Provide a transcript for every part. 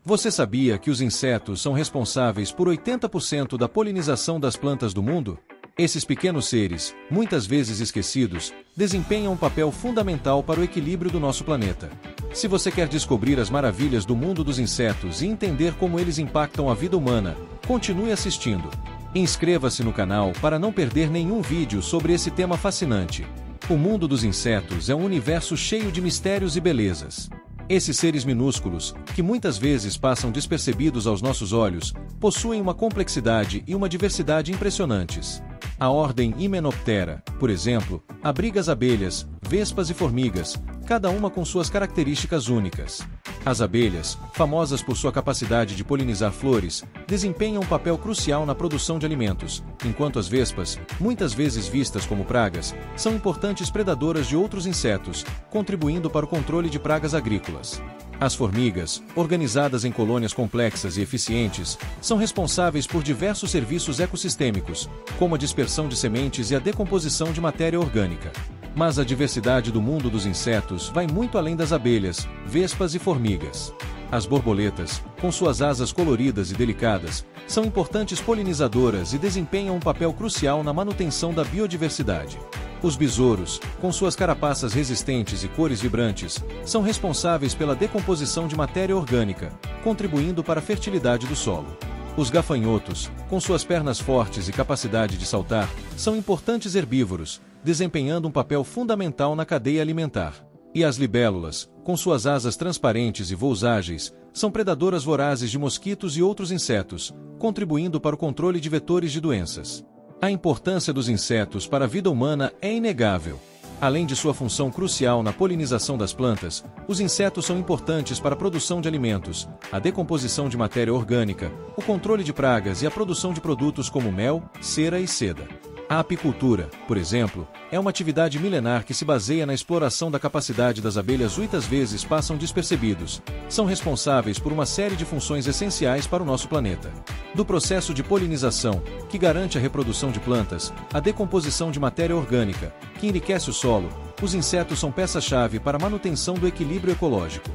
Você sabia que os insetos são responsáveis por 80% da polinização das plantas do mundo? Esses pequenos seres, muitas vezes esquecidos, desempenham um papel fundamental para o equilíbrio do nosso planeta. Se você quer descobrir as maravilhas do mundo dos insetos e entender como eles impactam a vida humana, continue assistindo. Inscreva-se no canal para não perder nenhum vídeo sobre esse tema fascinante. O mundo dos insetos é um universo cheio de mistérios e belezas. Esses seres minúsculos, que muitas vezes passam despercebidos aos nossos olhos, possuem uma complexidade e uma diversidade impressionantes. A ordem Hymenoptera, por exemplo, abriga as abelhas, vespas e formigas, cada uma com suas características únicas. As abelhas, famosas por sua capacidade de polinizar flores, desempenham um papel crucial na produção de alimentos, enquanto as vespas, muitas vezes vistas como pragas, são importantes predadoras de outros insetos, contribuindo para o controle de pragas agrícolas. As formigas, organizadas em colônias complexas e eficientes, são responsáveis por diversos serviços ecossistêmicos, como a dispersão de sementes e a decomposição de matéria orgânica. Mas a diversidade do mundo dos insetos vai muito além das abelhas, vespas e formigas. As borboletas, com suas asas coloridas e delicadas, são importantes polinizadoras e desempenham um papel crucial na manutenção da biodiversidade. Os besouros, com suas carapaças resistentes e cores vibrantes, são responsáveis pela decomposição de matéria orgânica, contribuindo para a fertilidade do solo. Os gafanhotos, com suas pernas fortes e capacidade de saltar, são importantes herbívoros, desempenhando um papel fundamental na cadeia alimentar. E as libélulas, com suas asas transparentes e voos ágeis, são predadoras vorazes de mosquitos e outros insetos, contribuindo para o controle de vetores de doenças. A importância dos insetos para a vida humana é inegável. Além de sua função crucial na polinização das plantas, os insetos são importantes para a produção de alimentos, a decomposição de matéria orgânica, o controle de pragas e a produção de produtos como mel, cera e seda. A apicultura, por exemplo, é uma atividade milenar que se baseia na exploração da capacidade das abelhas. Muitas vezes passam despercebidos. São responsáveis por uma série de funções essenciais para o nosso planeta. Do processo de polinização, que garante a reprodução de plantas, a decomposição de matéria orgânica, que enriquece o solo, os insetos são peça-chave para a manutenção do equilíbrio ecológico.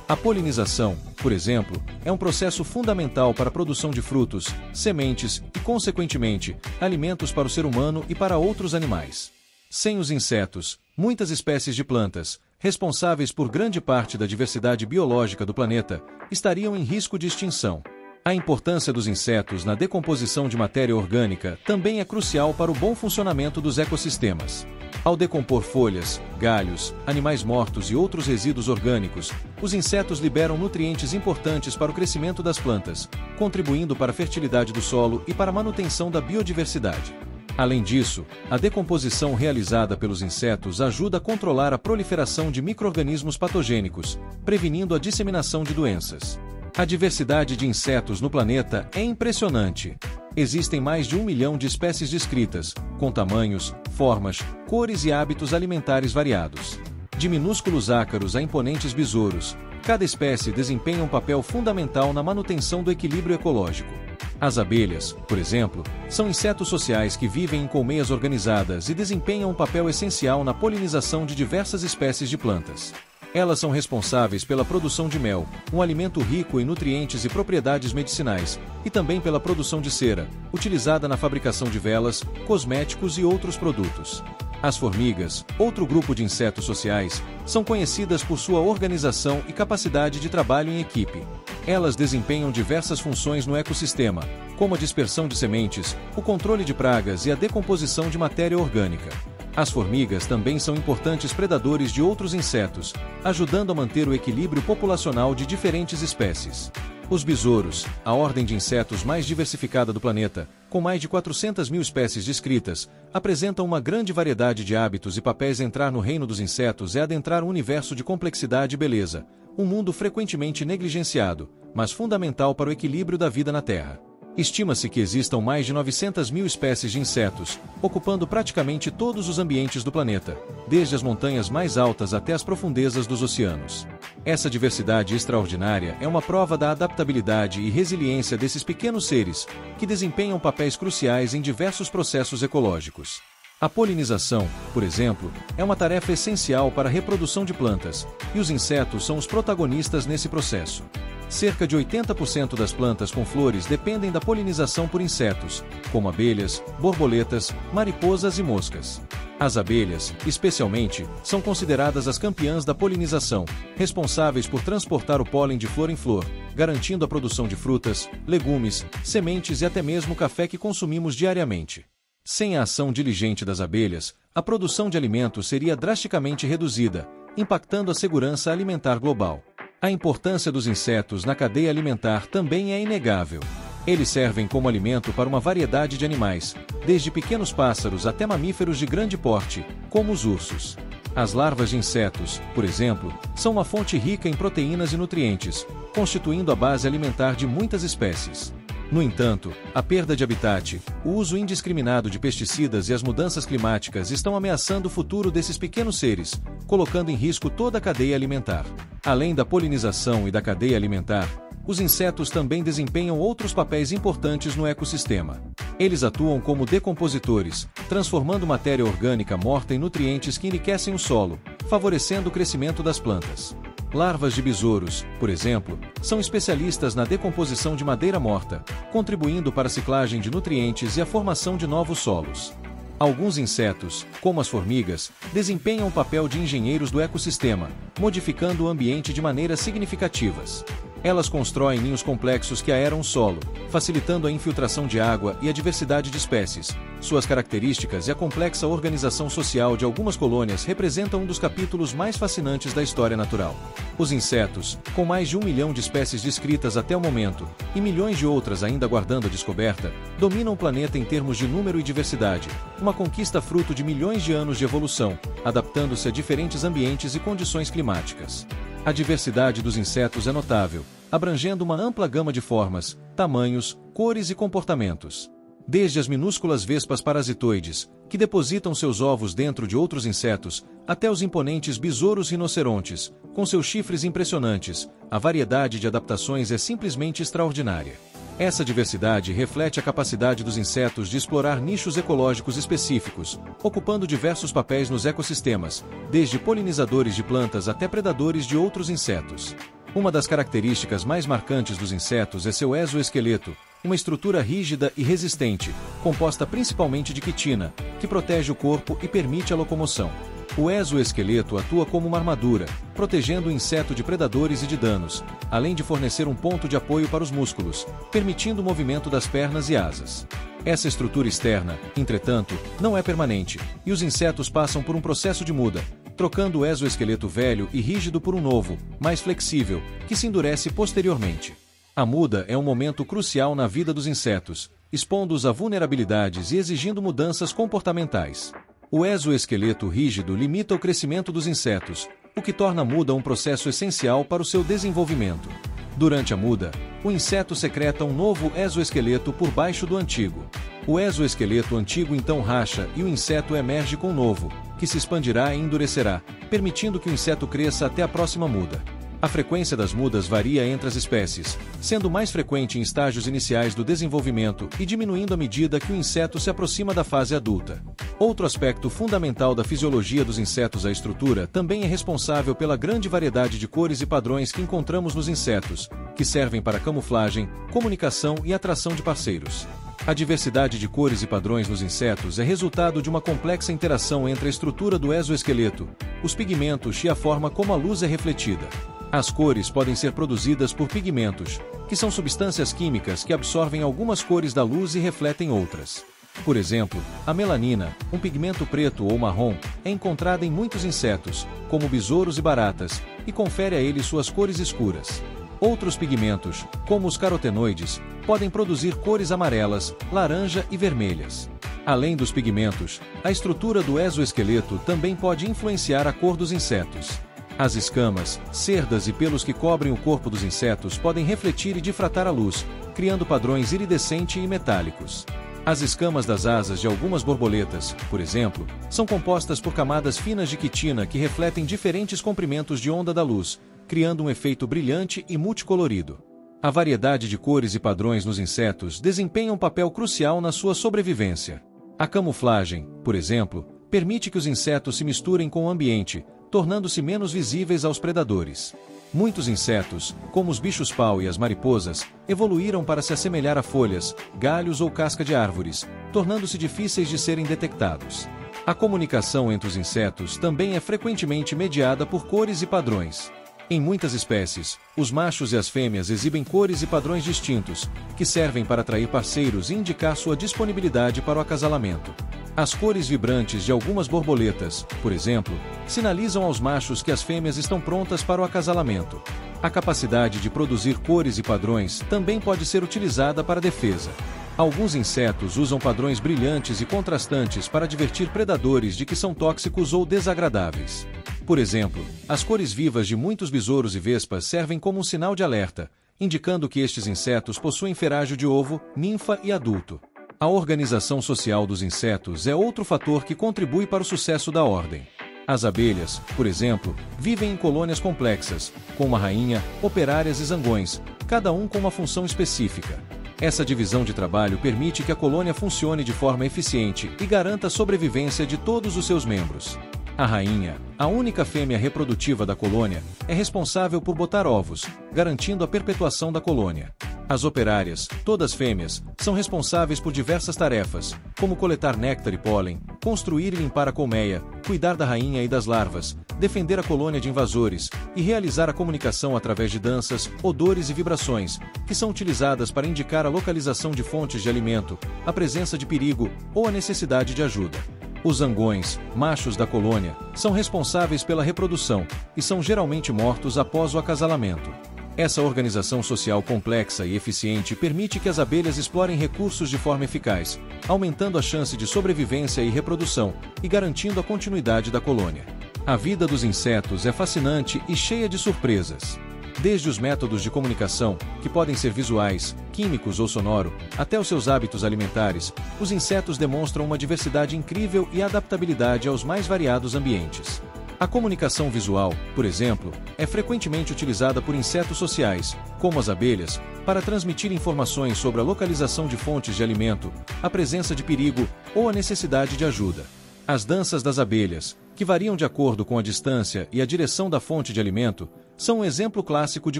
A polinização, por exemplo, é um processo fundamental para a produção de frutos, sementes e, consequentemente, alimentos para o ser humano e para outros animais. Sem os insetos, muitas espécies de plantas, responsáveis por grande parte da diversidade biológica do planeta, estariam em risco de extinção. A importância dos insetos na decomposição de matéria orgânica também é crucial para o bom funcionamento dos ecossistemas. Ao decompor folhas, galhos, animais mortos e outros resíduos orgânicos, os insetos liberam nutrientes importantes para o crescimento das plantas, contribuindo para a fertilidade do solo e para a manutenção da biodiversidade. Além disso, a decomposição realizada pelos insetos ajuda a controlar a proliferação de micro-organismos patogênicos, prevenindo a disseminação de doenças. A diversidade de insetos no planeta é impressionante. Existem mais de 1 milhão de espécies descritas, com tamanhos, formas, cores e hábitos alimentares variados. De minúsculos ácaros a imponentes besouros, cada espécie desempenha um papel fundamental na manutenção do equilíbrio ecológico. As abelhas, por exemplo, são insetos sociais que vivem em colmeias organizadas e desempenham um papel essencial na polinização de diversas espécies de plantas. Elas são responsáveis pela produção de mel, um alimento rico em nutrientes e propriedades medicinais, e também pela produção de cera, utilizada na fabricação de velas, cosméticos e outros produtos. As formigas, outro grupo de insetos sociais, são conhecidas por sua organização e capacidade de trabalho em equipe. Elas desempenham diversas funções no ecossistema, como a dispersão de sementes, o controle de pragas e a decomposição de matéria orgânica. As formigas também são importantes predadores de outros insetos, ajudando a manter o equilíbrio populacional de diferentes espécies. Os besouros, a ordem de insetos mais diversificada do planeta, com mais de 400 mil espécies descritas, apresentam uma grande variedade de hábitos e papéis. Entrar no reino dos insetos é adentrar um universo de complexidade e beleza, um mundo frequentemente negligenciado, mas fundamental para o equilíbrio da vida na Terra. Estima-se que existam mais de 900 mil espécies de insetos, ocupando praticamente todos os ambientes do planeta, desde as montanhas mais altas até as profundezas dos oceanos. Essa diversidade extraordinária é uma prova da adaptabilidade e resiliência desses pequenos seres, que desempenham papéis cruciais em diversos processos ecológicos. A polinização, por exemplo, é uma tarefa essencial para a reprodução de plantas, e os insetos são os protagonistas nesse processo. Cerca de 80% das plantas com flores dependem da polinização por insetos, como abelhas, borboletas, mariposas e moscas. As abelhas, especialmente, são consideradas as campeãs da polinização, responsáveis por transportar o pólen de flor em flor, garantindo a produção de frutas, legumes, sementes e até mesmo café que consumimos diariamente. Sem a ação diligente das abelhas, a produção de alimentos seria drasticamente reduzida, impactando a segurança alimentar global. A importância dos insetos na cadeia alimentar também é inegável. Eles servem como alimento para uma variedade de animais, desde pequenos pássaros até mamíferos de grande porte, como os ursos. As larvas de insetos, por exemplo, são uma fonte rica em proteínas e nutrientes, constituindo a base alimentar de muitas espécies. No entanto, a perda de habitat, o uso indiscriminado de pesticidas e as mudanças climáticas estão ameaçando o futuro desses pequenos seres, colocando em risco toda a cadeia alimentar. Além da polinização e da cadeia alimentar, os insetos também desempenham outros papéis importantes no ecossistema. Eles atuam como decompositores, transformando matéria orgânica morta em nutrientes que enriquecem o solo, favorecendo o crescimento das plantas. Larvas de besouros, por exemplo, são especialistas na decomposição de madeira morta, contribuindo para a ciclagem de nutrientes e a formação de novos solos. Alguns insetos, como as formigas, desempenham o papel de engenheiros do ecossistema, modificando o ambiente de maneiras significativas. Elas constroem ninhos complexos que aeram o solo, facilitando a infiltração de água e a diversidade de espécies. Suas características e a complexa organização social de algumas colônias representam um dos capítulos mais fascinantes da história natural. Os insetos, com mais de 1 milhão de espécies descritas até o momento, e milhões de outras ainda aguardando a descoberta, dominam o planeta em termos de número e diversidade, uma conquista fruto de milhões de anos de evolução, adaptando-se a diferentes ambientes e condições climáticas. A diversidade dos insetos é notável, abrangendo uma ampla gama de formas, tamanhos, cores e comportamentos. Desde as minúsculas vespas parasitoides, que depositam seus ovos dentro de outros insetos, até os imponentes besouros rinocerontes, com seus chifres impressionantes, a variedade de adaptações é simplesmente extraordinária. Essa diversidade reflete a capacidade dos insetos de explorar nichos ecológicos específicos, ocupando diversos papéis nos ecossistemas, desde polinizadores de plantas até predadores de outros insetos. Uma das características mais marcantes dos insetos é seu exoesqueleto, uma estrutura rígida e resistente, composta principalmente de quitina, que protege o corpo e permite a locomoção. O exoesqueleto atua como uma armadura, protegendo o inseto de predadores e de danos, além de fornecer um ponto de apoio para os músculos, permitindo o movimento das pernas e asas. Essa estrutura externa, entretanto, não é permanente, e os insetos passam por um processo de muda, trocando o exoesqueleto velho e rígido por um novo, mais flexível, que se endurece posteriormente. A muda é um momento crucial na vida dos insetos, expondo-os a vulnerabilidades e exigindo mudanças comportamentais. O exoesqueleto rígido limita o crescimento dos insetos, o que torna a muda um processo essencial para o seu desenvolvimento. Durante a muda, o inseto secreta um novo exoesqueleto por baixo do antigo. O exoesqueleto antigo então racha e o inseto emerge com um novo, que se expandirá e endurecerá, permitindo que o inseto cresça até a próxima muda. A frequência das mudas varia entre as espécies, sendo mais frequente em estágios iniciais do desenvolvimento e diminuindo à medida que o inseto se aproxima da fase adulta. Outro aspecto fundamental da fisiologia dos insetos, a estrutura, também é responsável pela grande variedade de cores e padrões que encontramos nos insetos, que servem para camuflagem, comunicação e atração de parceiros. A diversidade de cores e padrões nos insetos é resultado de uma complexa interação entre a estrutura do exoesqueleto, os pigmentos e a forma como a luz é refletida. As cores podem ser produzidas por pigmentos, que são substâncias químicas que absorvem algumas cores da luz e refletem outras. Por exemplo, a melanina, um pigmento preto ou marrom, é encontrada em muitos insetos, como besouros e baratas, e confere a eles suas cores escuras. Outros pigmentos, como os carotenoides, podem produzir cores amarelas, laranja e vermelhas. Além dos pigmentos, a estrutura do exoesqueleto também pode influenciar a cor dos insetos. As escamas, cerdas e pelos que cobrem o corpo dos insetos podem refletir e difratar a luz, criando padrões iridescentes e metálicos. As escamas das asas de algumas borboletas, por exemplo, são compostas por camadas finas de quitina que refletem diferentes comprimentos de onda da luz, criando um efeito brilhante e multicolorido. A variedade de cores e padrões nos insetos desempenha um papel crucial na sua sobrevivência. A camuflagem, por exemplo, permite que os insetos se misturem com o ambiente, tornando-se menos visíveis aos predadores. Muitos insetos, como os bichos-pau e as mariposas, evoluíram para se assemelhar a folhas, galhos ou casca de árvores, tornando-se difíceis de serem detectados. A comunicação entre os insetos também é frequentemente mediada por cores e padrões. Em muitas espécies, os machos e as fêmeas exibem cores e padrões distintos, que servem para atrair parceiros e indicar sua disponibilidade para o acasalamento. As cores vibrantes de algumas borboletas, por exemplo, sinalizam aos machos que as fêmeas estão prontas para o acasalamento. A capacidade de produzir cores e padrões também pode ser utilizada para defesa. Alguns insetos usam padrões brilhantes e contrastantes para advertir predadores de que são tóxicos ou desagradáveis. Por exemplo, as cores vivas de muitos besouros e vespas servem como um sinal de alerta, indicando que estes insetos possuem ferágio de ovo, ninfa e adulto. A organização social dos insetos é outro fator que contribui para o sucesso da ordem. As abelhas, por exemplo, vivem em colônias complexas, com uma rainha, operárias e zangões, cada um com uma função específica. Essa divisão de trabalho permite que a colônia funcione de forma eficiente e garanta a sobrevivência de todos os seus membros. A rainha, a única fêmea reprodutiva da colônia, é responsável por botar ovos, garantindo a perpetuação da colônia. As operárias, todas fêmeas, são responsáveis por diversas tarefas, como coletar néctar e pólen, construir e limpar a colmeia, cuidar da rainha e das larvas, defender a colônia de invasores e realizar a comunicação através de danças, odores e vibrações, que são utilizadas para indicar a localização de fontes de alimento, a presença de perigo ou a necessidade de ajuda. Os zangões, machos da colônia, são responsáveis pela reprodução e são geralmente mortos após o acasalamento. Essa organização social complexa e eficiente permite que as abelhas explorem recursos de forma eficaz, aumentando a chance de sobrevivência e reprodução e garantindo a continuidade da colônia. A vida dos insetos é fascinante e cheia de surpresas. Desde os métodos de comunicação, que podem ser visuais, químicos ou sonoro, até os seus hábitos alimentares, os insetos demonstram uma diversidade incrível e adaptabilidade aos mais variados ambientes. A comunicação visual, por exemplo, é frequentemente utilizada por insetos sociais, como as abelhas, para transmitir informações sobre a localização de fontes de alimento, a presença de perigo ou a necessidade de ajuda. As danças das abelhas, que variam de acordo com a distância e a direção da fonte de alimento, são um exemplo clássico de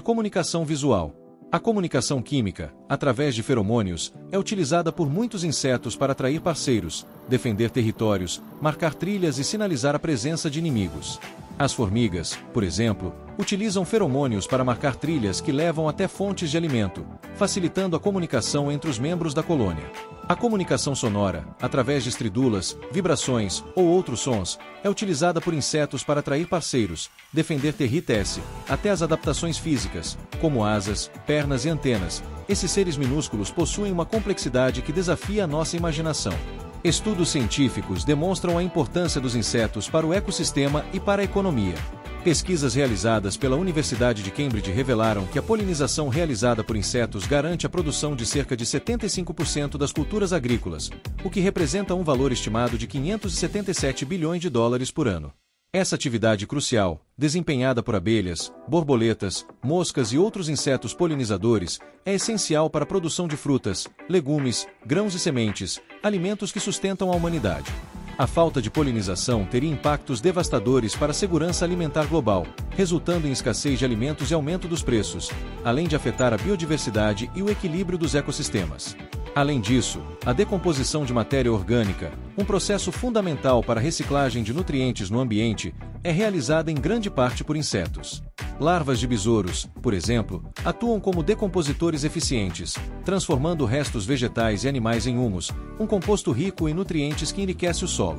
comunicação visual. A comunicação química, através de feromônios, é utilizada por muitos insetos para atrair parceiros, defender territórios, marcar trilhas e sinalizar a presença de inimigos. As formigas, por exemplo, utilizam feromônios para marcar trilhas que levam até fontes de alimento, facilitando a comunicação entre os membros da colônia. A comunicação sonora, através de estridulas, vibrações ou outros sons, é utilizada por insetos para atrair parceiros, defender territórios, até as adaptações físicas, como asas, pernas e antenas. Esses seres minúsculos possuem uma complexidade que desafia a nossa imaginação. Estudos científicos demonstram a importância dos insetos para o ecossistema e para a economia. Pesquisas realizadas pela Universidade de Cambridge revelaram que a polinização realizada por insetos garante a produção de cerca de 75% das culturas agrícolas, o que representa um valor estimado de 577 bilhões de dólares por ano. Essa atividade crucial, desempenhada por abelhas, borboletas, moscas e outros insetos polinizadores, é essencial para a produção de frutas, legumes, grãos e sementes, alimentos que sustentam a humanidade. A falta de polinização teria impactos devastadores para a segurança alimentar global, resultando em escassez de alimentos e aumento dos preços, além de afetar a biodiversidade e o equilíbrio dos ecossistemas. Além disso, a decomposição de matéria orgânica, um processo fundamental para a reciclagem de nutrientes no ambiente, é realizada em grande parte por insetos. Larvas de besouros, por exemplo, atuam como decompositores eficientes, transformando restos vegetais e animais em humus, um composto rico em nutrientes que enriquece o solo.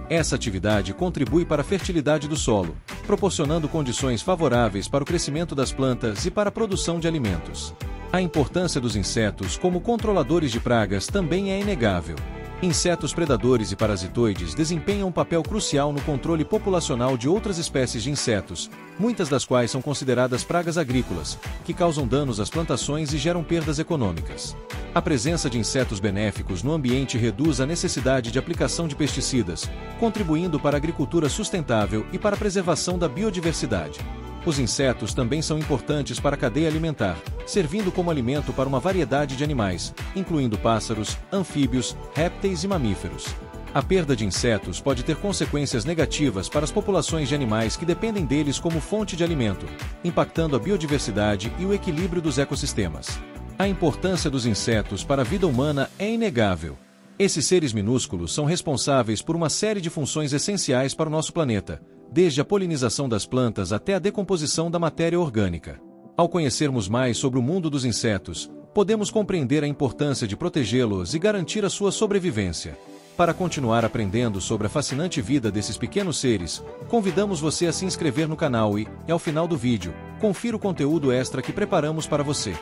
Essa atividade contribui para a fertilidade do solo, proporcionando condições favoráveis para o crescimento das plantas e para a produção de alimentos. A importância dos insetos como controladores de pragas também é inegável. Insetos predadores e parasitoides desempenham um papel crucial no controle populacional de outras espécies de insetos, muitas das quais são consideradas pragas agrícolas, que causam danos às plantações e geram perdas econômicas. A presença de insetos benéficos no ambiente reduz a necessidade de aplicação de pesticidas, contribuindo para a agricultura sustentável e para a preservação da biodiversidade. Os insetos também são importantes para a cadeia alimentar, servindo como alimento para uma variedade de animais, incluindo pássaros, anfíbios, répteis e mamíferos. A perda de insetos pode ter consequências negativas para as populações de animais que dependem deles como fonte de alimento, impactando a biodiversidade e o equilíbrio dos ecossistemas. A importância dos insetos para a vida humana é inegável. Esses seres minúsculos são responsáveis por uma série de funções essenciais para o nosso planeta, desde a polinização das plantas até a decomposição da matéria orgânica. Ao conhecermos mais sobre o mundo dos insetos, podemos compreender a importância de protegê-los e garantir a sua sobrevivência. Para continuar aprendendo sobre a fascinante vida desses pequenos seres, convidamos você a se inscrever no canal e, ao final do vídeo, confira o conteúdo extra que preparamos para você.